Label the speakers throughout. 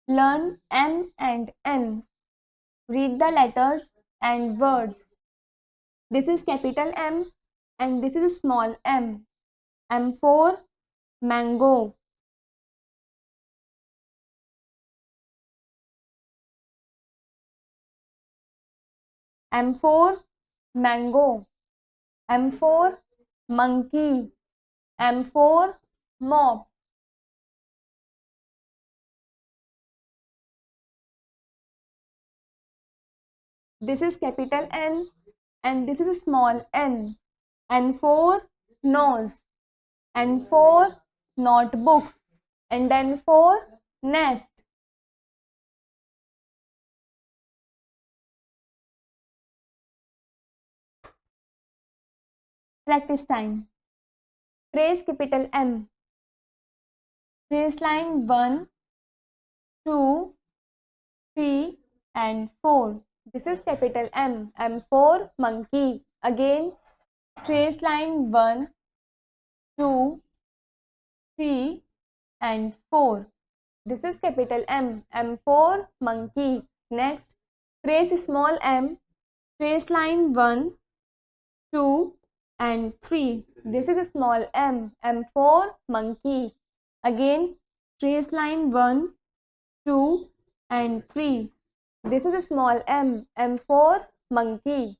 Speaker 1: Learn M and N. Read the letters and words. This is capital M and this is small m. M for mango. M for mango. M for monkey. M for mop. This is capital N and this is small n. N for nose. N for notebook. And N for nest. Practice time. Trace capital M. Trace line 1, 2, 3 and 4. This is capital M. M for monkey. Again, trace line 1, 2, 3 and 4. This is capital M. M for monkey. Next, trace small m. Trace line 1, 2 and 3. This is a small m. M for monkey. Again, trace line 1, 2 and 3. This is a small m. M for monkey.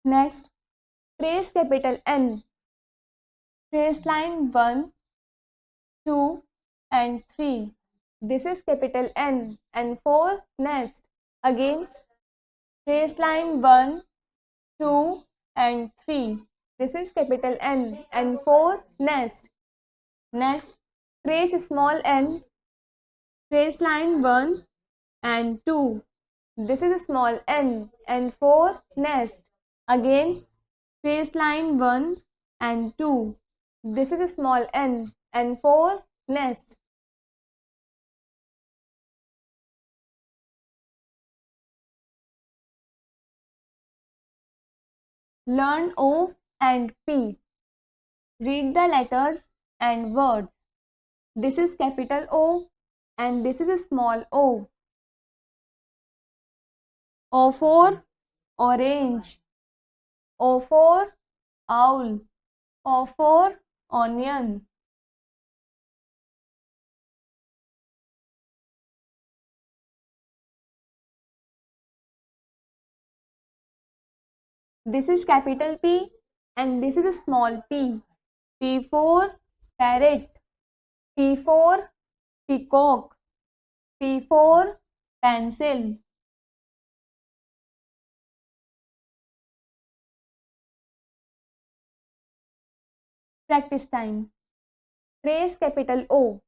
Speaker 1: Next, trace capital N. Trace line 1, 2 and 3. This is capital N. N for nest. Again, trace line 1, 2 and 3. This is capital N. N for nest. Next, trace small n. Trace line 1 and 2. This is a small n. N for nest. Again, trace line 1 and 2. This is a small n. N for nest. Learn O and P. Read the letters and words. This is capital O and this is a small o. O for orange. O for owl. O for onion. This is capital P and this is a small p. P for parrot. P for peacock. P for pencil. Practice time. Trace capital O.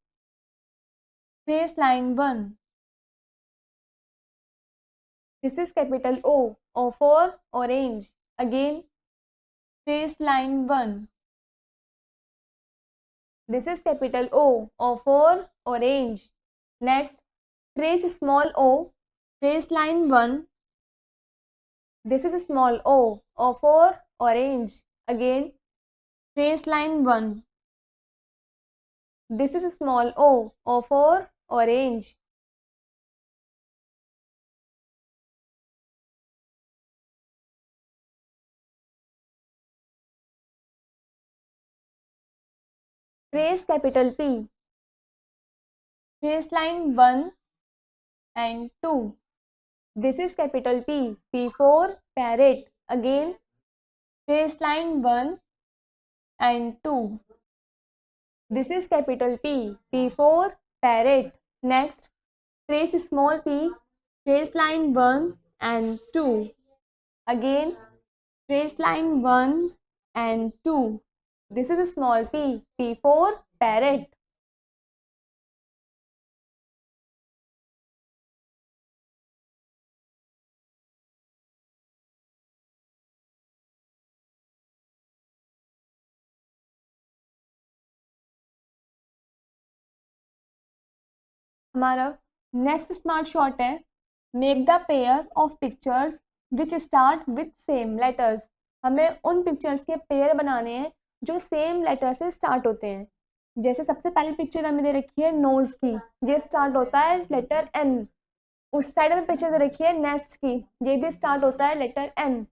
Speaker 1: Trace line 1. This is capital O. O for orange. Again, trace line 1. This is capital O. O for orange. Next, trace small o. Trace line 1. This is a small o. O for orange. Again, trace line 1. This is a small o. O for orange. Trace capital P. Trace line 1 and 2. This is capital P. P for parrot. Again, trace line 1 and 2. This is capital P. P for parrot. Next, trace small p. Trace line 1 and 2. Again, trace line 1 and 2. This is a small p. P for parrot. हमारा next smart shot है make the pair of pictures which start with same letters. हमें उन pictures के pair बनाने हैं जो same letter से start होते हैं। जैसे सबसे पहली पिक्चर हमें दे रखी है नोज की, ये स्टार्ट होता है लेटर एन। उस साइड में पिक्चर दे रखी है नेस्ट की, ये भी स्टार्ट होता है लेटर एन।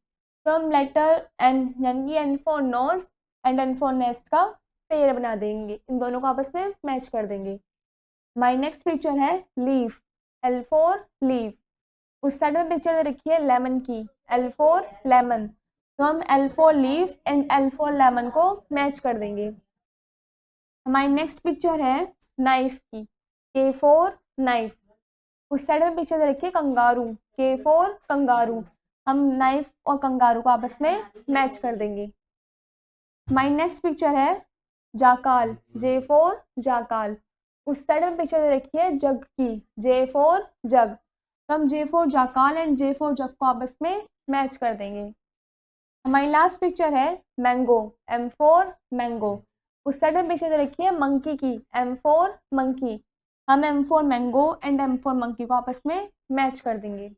Speaker 1: तो हम लेटर एन यानी कि N for nose and N for nest का पेयर बना देंगे, इन दोनों को आपस में मैच कर देंगे। माई नेक्स्ट पिक्चर है लीफ, एल फॉर लीफ। उस साइड में पिक्चर दे रखी है लेमन की, एल फॉर लेमन। तो हम L for leaf and L for lemon को मैच कर देंगे। हमारी नेक्स्ट पिक्चर है नाइफ की, के फॉर नाइफ। उस साइड में पिक्चर दे रखी है कंगारू, के फॉर कंगारू। हम नाइफ और कंगारू को आपस में मैच कर देंगे। हमारी नेक्स्ट पिक्चर है जाकाल, जे फॉर जाकाल। उस साइड में पिक्चर दे रखी है जग की, जे फॉर जग। तो हम J for jackal and J for jug को आपस में मैच कर देंगे। हमारी लास्ट पिक्चर है मैंगो, एम फॉर मैंगो। उस साइड में पिक्चर दे रखी है मंकी की, एम फॉर मंकी। हम M for mango and M for monkey को आपस में मैच कर देंगे।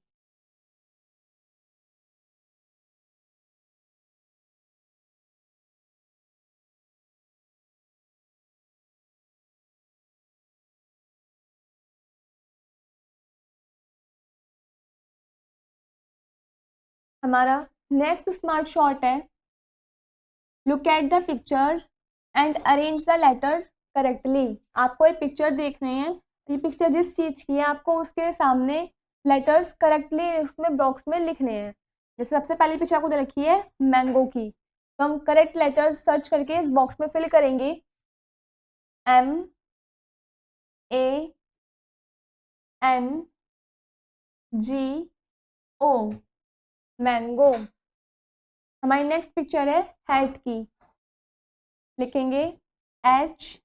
Speaker 1: हमारा नेक्स्ट स्मार्ट शॉट है look at the pictures and arrange the letters correctly. आपको ये पिक्चर देखने हैं, ये पिक्चर जिस चीज़ की है आपको उसके सामने लेटर्स करेक्टली उसमें बॉक्स में लिखने हैं। जैसे सबसे पहली पिक्चर आपको दे रखी है मैंगो की, तो हम करेक्ट लेटर्स सर्च करके इस बॉक्स में फिल करेंगे। M A N G O, mango. हमारी नेक्स्ट पिक्चर है हैट की, लिखेंगे एच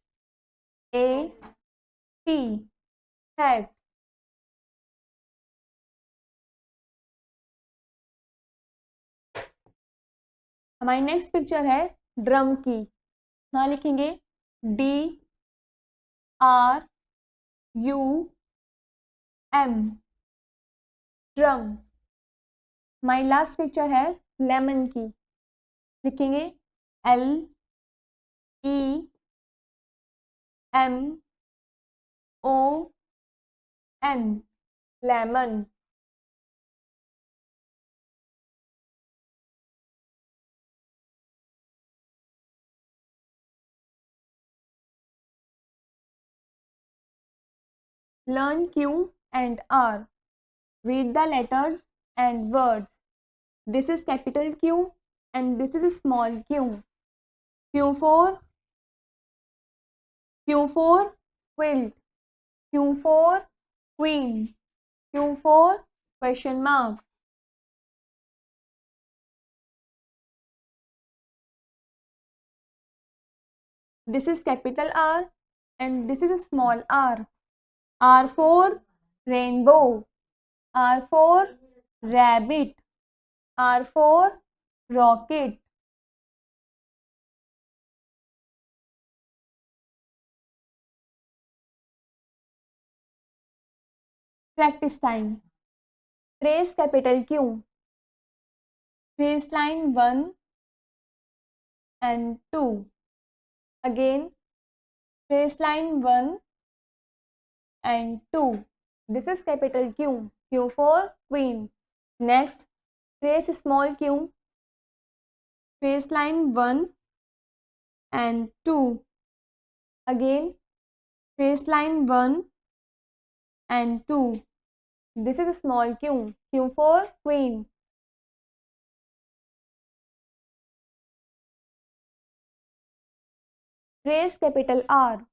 Speaker 1: ए टी, हैट। हमारी नेक्स्ट पिक्चर है ड्रम की, यहाँ लिखेंगे D R U M, drum. हमारी लास्ट पिक्चर है लेमन की, लिखेंगे L E M O N, lemon. Learn Q and R. Read the letters and words. This is capital Q and this is small q. Q for quilt. Q for queen. Q for question mark. This is capital R and this is a small r. R for rainbow. R for rabbit. R for rocket. Practice time. Trace capital Q. Trace line 1 and 2. Again, trace line 1 and 2. This is capital Q. Q for queen. Next, trace small q. Trace line 1 and 2. Again, trace line 1 and 2. This is small q. Q for queen. Trace capital R.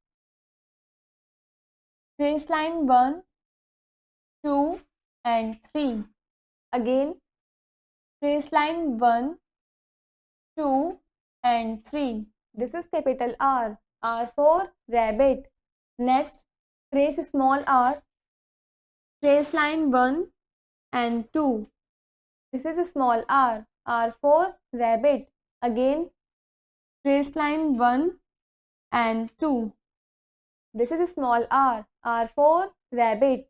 Speaker 1: Trace line 1, 2 and 3. Again, trace line 1, 2 and 3. This is capital R. R for rabbit. Next, trace small r. Trace line 1 and 2. This is a small r. R for rabbit. Again, trace line 1 and 2. This is a small r. R for rabbit.